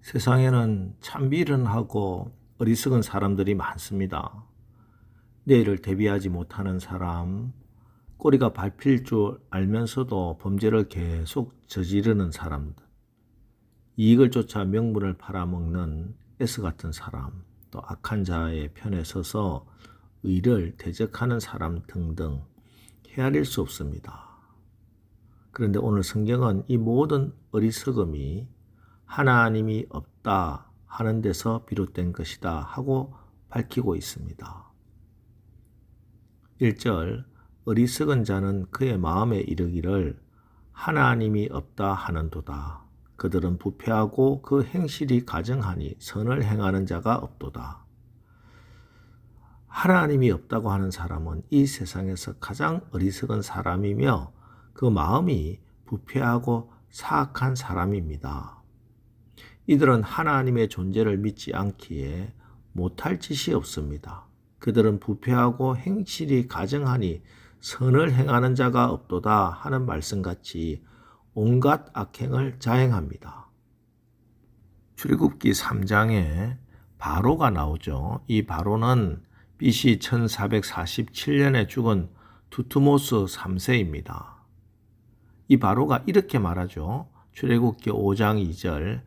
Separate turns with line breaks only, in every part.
세상에는 참 미련하고 어리석은 사람들이 많습니다. 내일을 대비하지 못하는 사람, 꼬리가 밟힐 줄 알면서도 범죄를 계속 저지르는 사람들, 이익을 쫓아 명분을 팔아먹는 S 같은 사람, 또 악한 자의 편에 서서 의를 대적하는 사람 등등 헤아릴 수 없습니다. 그런데 오늘 성경은 이 모든 어리석음이 하나님이 없다 하는 데서 비롯된 것이다 하고 밝히고 있습니다. 1절 어리석은 자는 그의 마음에 이르기를 하나님이 없다 하는도다. 그들은 부패하고 그 행실이 가증하니 선을 행하는 자가 없도다. 하나님이 없다고 하는 사람은 이 세상에서 가장 어리석은 사람이며 그 마음이 부패하고 사악한 사람입니다. 이들은 하나님의 존재를 믿지 않기에 못할 짓이 없습니다. 그들은 부패하고 행실이 가증하니 선을 행하는 자가 없도다 하는 말씀같이 온갖 악행을 자행합니다. 출애굽기 3장에 바로가 나오죠. 이 바로는 BC 1447년에 죽은 두트모스 3세입니다. 이 바로가 이렇게 말하죠. 출애굽기 5장 2절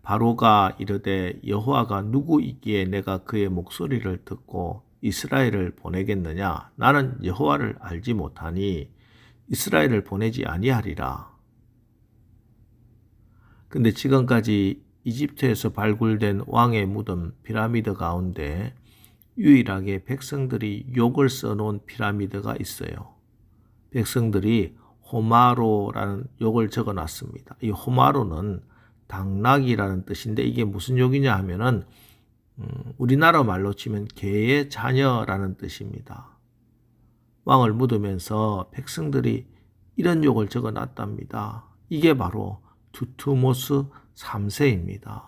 바로가 이르되 여호와가 누구이기에 내가 그의 목소리를 듣고 이스라엘을 보내겠느냐? 나는 여호와를 알지 못하니 이스라엘을 보내지 아니하리라. 근데 지금까지 이집트에서 발굴된 왕의 무덤 피라미드 가운데 유일하게 백성들이 욕을 써놓은 피라미드가 있어요. 백성들이 호마로라는 욕을 적어놨습니다. 이 호마로는 당나귀라는 뜻인데 이게 무슨 욕이냐 하면은 우리나라 말로 치면 개의 자녀라는 뜻입니다. 왕을 묻으면서 백성들이 이런 욕을 적어놨답니다. 이게 바로 두트모스 3세입니다.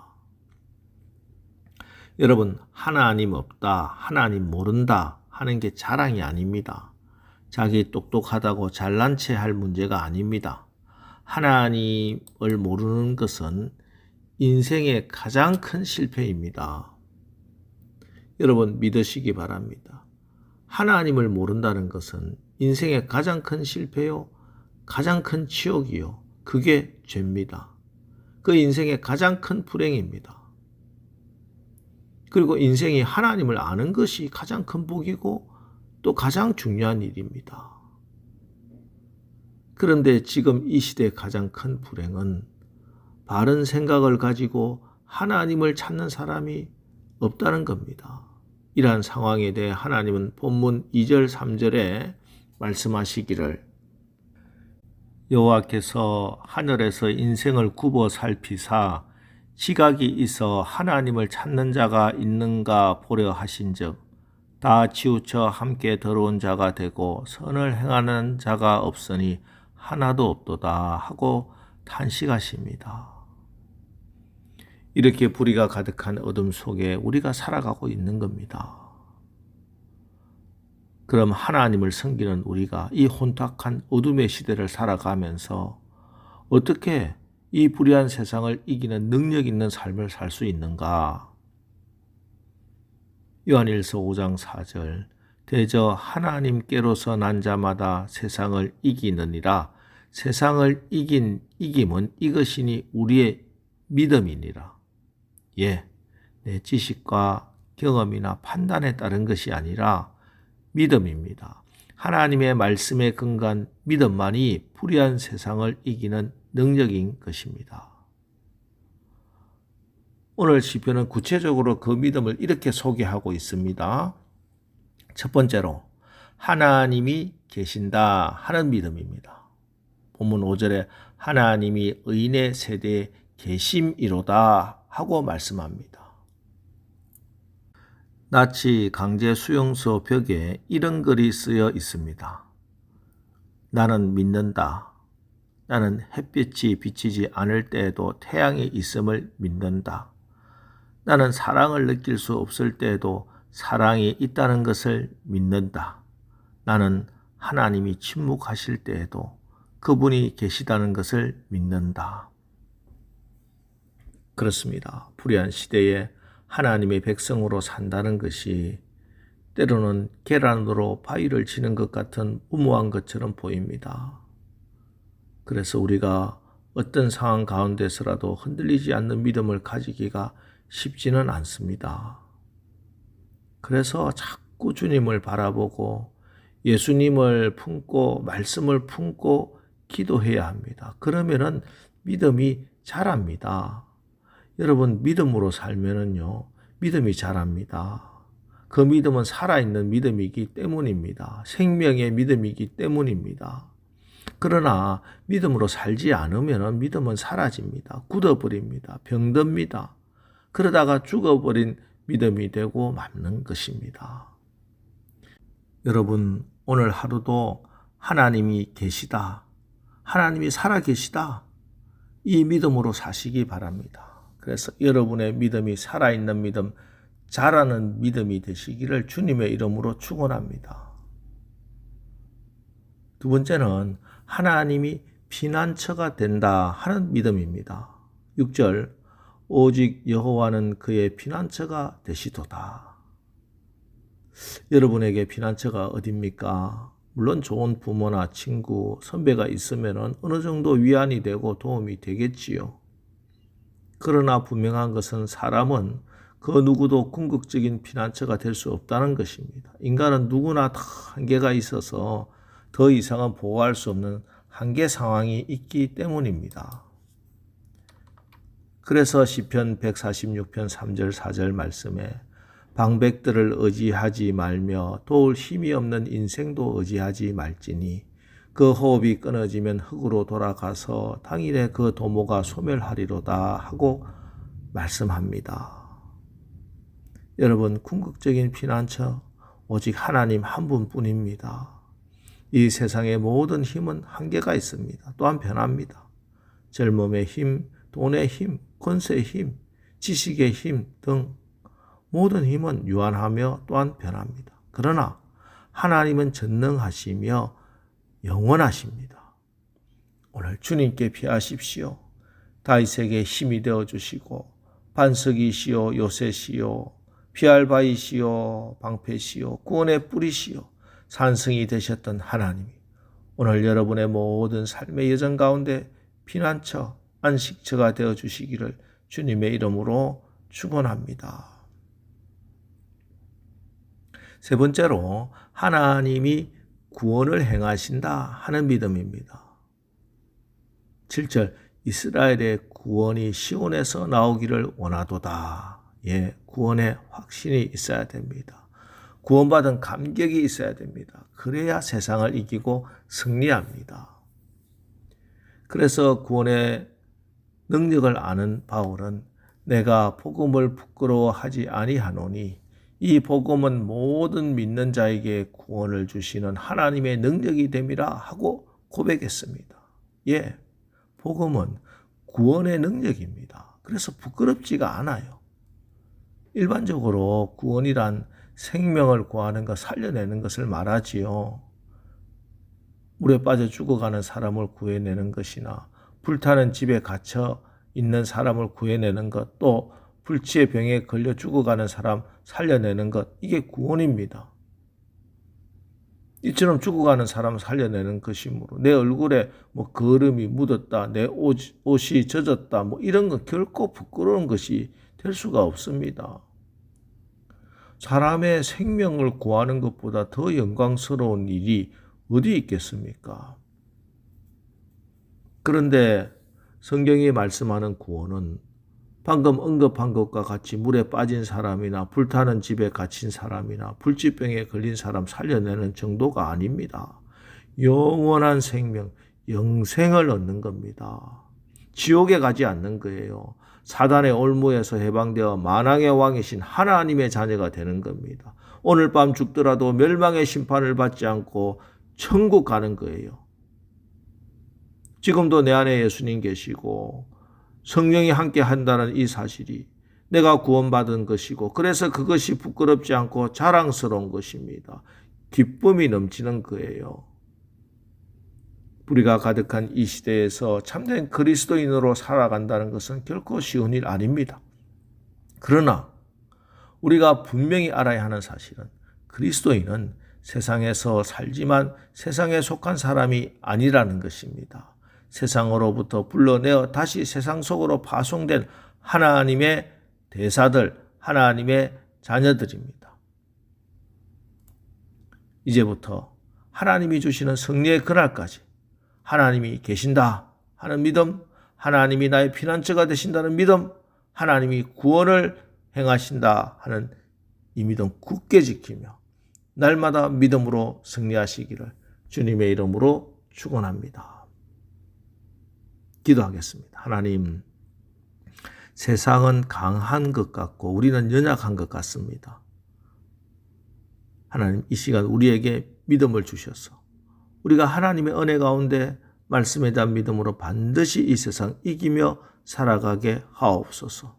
여러분, 하나님 없다, 하나님 모른다 하는 게 자랑이 아닙니다. 자기 똑똑하다고 잘난 체 할 문제가 아닙니다. 하나님을 모르는 것은 인생의 가장 큰 실패입니다. 여러분 믿으시기 바랍니다. 하나님을 모른다는 것은 인생의 가장 큰 실패요, 가장 큰 치욕이요. 그게 죄입니다. 그 인생의 가장 큰 불행입니다. 그리고 인생이 하나님을 아는 것이 가장 큰 복이고 또 가장 중요한 일입니다. 그런데 지금 이 시대의 가장 큰 불행은 바른 생각을 가지고 하나님을 찾는 사람이 없다는 겁니다. 이러한 상황에 대해 하나님은 본문 2절 3절에 말씀하시기를 여호와께서 하늘에서 인생을 굽어 살피사 지각이 있어 하나님을 찾는 자가 있는가 보려 하신즉 다 치우쳐 함께 더러운 자가 되고 선을 행하는 자가 없으니 하나도 없도다 하고 탄식하십니다. 이렇게 불의가 가득한 어둠 속에 우리가 살아가고 있는 겁니다. 그럼 하나님을 섬기는 우리가 이 혼탁한 어둠의 시대를 살아가면서 어떻게 이 불의한 세상을 이기는 능력 있는 삶을 살 수 있는가? 요한일서 5장 4절 대저 하나님께로서 난 자마다 세상을 이기느니라. 세상을 이긴 이김은 이것이니 우리의 믿음이니라. 예, 내 지식과 경험이나 판단에 따른 것이 아니라 믿음입니다. 하나님의 말씀에 근거한 믿음만이 불의한 세상을 이기는 능력인 것입니다. 오늘 시편은 구체적으로 그 믿음을 이렇게 소개하고 있습니다. 첫 번째로 하나님이 계신다 하는 믿음입니다. 본문 5절에 하나님이 의인의 세대에 계심이로다 하고 말씀합니다. 나치 강제 수용소 벽에 이런 글이 쓰여 있습니다. 나는 믿는다. 나는 햇빛이 비치지 않을 때에도 태양이 있음을 믿는다. 나는 사랑을 느낄 수 없을 때에도 사랑이 있다는 것을 믿는다. 나는 하나님이 침묵하실 때에도 그분이 계시다는 것을 믿는다. 그렇습니다. 불의한 시대에 하나님의 백성으로 산다는 것이 때로는 계란으로 바위를 치는 것 같은 무모한 것처럼 보입니다. 그래서 우리가 어떤 상황 가운데서라도 흔들리지 않는 믿음을 가지기가 쉽지는 않습니다. 그래서 자꾸 주님을 바라보고 예수님을 품고 말씀을 품고 기도해야 합니다. 그러면은 믿음이 자랍니다. 여러분, 믿음으로 살면은요, 믿음이 자랍니다. 그 믿음은 살아있는 믿음이기 때문입니다. 생명의 믿음이기 때문입니다. 그러나 믿음으로 살지 않으면 믿음은 사라집니다. 굳어버립니다. 병듭니다. 그러다가 죽어버린 믿음이 되고 맙는 것입니다. 여러분, 오늘 하루도 하나님이 계시다, 하나님이 살아계시다, 이 믿음으로 사시기 바랍니다. 그래서 여러분의 믿음이 살아있는 믿음, 자라는 믿음이 되시기를 주님의 이름으로 축원합니다. 두 번째는 하나님이 피난처가 된다 하는 믿음입니다. 6절, 오직 여호와는 그의 피난처가 되시도다. 여러분에게 피난처가 어디입니까? 물론 좋은 부모나 친구, 선배가 있으면 어느 정도 위안이 되고 도움이 되겠지요. 그러나 분명한 것은 사람은 그 누구도 궁극적인 피난처가 될 수 없다는 것입니다. 인간은 누구나 다 한계가 있어서 더 이상은 보호할 수 없는 한계 상황이 있기 때문입니다. 그래서 시편 146편 3절 4절 말씀에 방백들을 의지하지 말며 도울 힘이 없는 인생도 의지하지 말지니 그 호흡이 끊어지면 흙으로 돌아가서 당일에 그 도모가 소멸하리로다 하고 말씀합니다. 여러분, 궁극적인 피난처 오직 하나님 한 분뿐입니다. 이 세상의 모든 힘은 한계가 있습니다. 또한 변합니다. 젊음의 힘, 돈의 힘, 권세의 힘, 지식의 힘 등 모든 힘은 유한하며 또한 변합니다. 그러나 하나님은 전능하시며 영원하십니다. 오늘 주님께 피하십시오. 다윗에게 힘이 되어주시고 반석이시오, 요새시오, 피할 바위시오, 방패시오, 구원의 뿌리시오, 산성이 되셨던 하나님이 오늘 여러분의 모든 삶의 여정 가운데 피난처, 안식처가 되어주시기를 주님의 이름으로 축원합니다. 세 번째로 하나님이 구원을 행하신다 하는 믿음입니다. 7절, 이스라엘의 구원이 시온에서 나오기를 원하도다. 예, 구원의 확신이 있어야 됩니다. 구원받은 감격이 있어야 됩니다. 그래야 세상을 이기고 승리합니다. 그래서 구원의 능력을 아는 바울은 내가 복음을 부끄러워하지 아니하노니 이 복음은 모든 믿는 자에게 구원을 주시는 하나님의 능력이 됨이라 하고 고백했습니다. 예, 복음은 구원의 능력입니다. 그래서 부끄럽지가 않아요. 일반적으로 구원이란 생명을 구하는 것, 살려내는 것을 말하지요. 물에 빠져 죽어가는 사람을 구해내는 것이나 불타는 집에 갇혀 있는 사람을 구해내는 것, 또 불치의 병에 걸려 죽어가는 사람 살려내는 것, 이게 구원입니다. 이처럼 죽어가는 사람 살려내는 것이므로 내 얼굴에 뭐 거름이 묻었다, 내 옷이 젖었다, 뭐 이런 건 결코 부끄러운 것이 될 수가 없습니다. 사람의 생명을 구하는 것보다 더 영광스러운 일이 어디 있겠습니까? 그런데 성경이 말씀하는 구원은 방금 언급한 것과 같이 물에 빠진 사람이나 불타는 집에 갇힌 사람이나 불치병에 걸린 사람 살려내는 정도가 아닙니다. 영원한 생명, 영생을 얻는 겁니다. 지옥에 가지 않는 거예요. 사단의 올무에서 해방되어 만왕의 왕이신 하나님의 자녀가 되는 겁니다. 오늘 밤 죽더라도 멸망의 심판을 받지 않고 천국 가는 거예요. 지금도 내 안에 예수님 계시고 성령이 함께 한다는 이 사실이 내가 구원받은 것이고 그래서 그것이 부끄럽지 않고 자랑스러운 것입니다. 기쁨이 넘치는 거예요. 불의가 가득한 이 시대에서 참된 그리스도인으로 살아간다는 것은 결코 쉬운 일 아닙니다. 그러나 우리가 분명히 알아야 하는 사실은 그리스도인은 세상에서 살지만 세상에 속한 사람이 아니라는 것입니다. 세상으로부터 불러내어 다시 세상 속으로 파송된 하나님의 대사들, 하나님의 자녀들입니다. 이제부터 하나님이 주시는 승리의 그날까지 하나님이 계신다 하는 믿음, 하나님이 나의 피난처가 되신다는 믿음, 하나님이 구원을 행하신다 하는 이 믿음 굳게 지키며 날마다 믿음으로 승리하시기를 주님의 이름으로 축원합니다. 기도하겠습니다. 하나님, 세상은 강한 것 같고 우리는 연약한 것 같습니다. 하나님, 이 시간 우리에게 믿음을 주셔서 우리가 하나님의 은혜 가운데 말씀에 대한 믿음으로 반드시 이 세상 이기며 살아가게 하옵소서.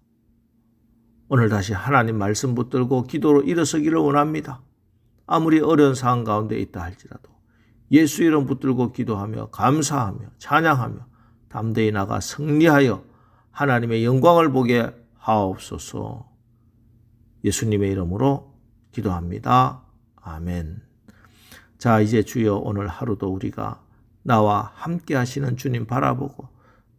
오늘 다시 하나님 말씀 붙들고 기도로 일어서기를 원합니다. 아무리 어려운 상황 가운데 있다 할지라도 예수 이름 붙들고 기도하며 감사하며 찬양하며 담대히 나가 승리하여 하나님의 영광을 보게 하옵소서. 예수님의 이름으로 기도합니다. 아멘. 자, 이제 주여 오늘 하루도 우리가 나와 함께 하시는 주님 바라보고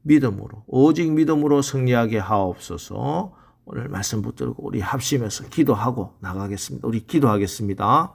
믿음으로, 오직 믿음으로 승리하게 하옵소서. 오늘 말씀 붙들고 우리 합심해서 기도하고 나가겠습니다. 우리 기도하겠습니다.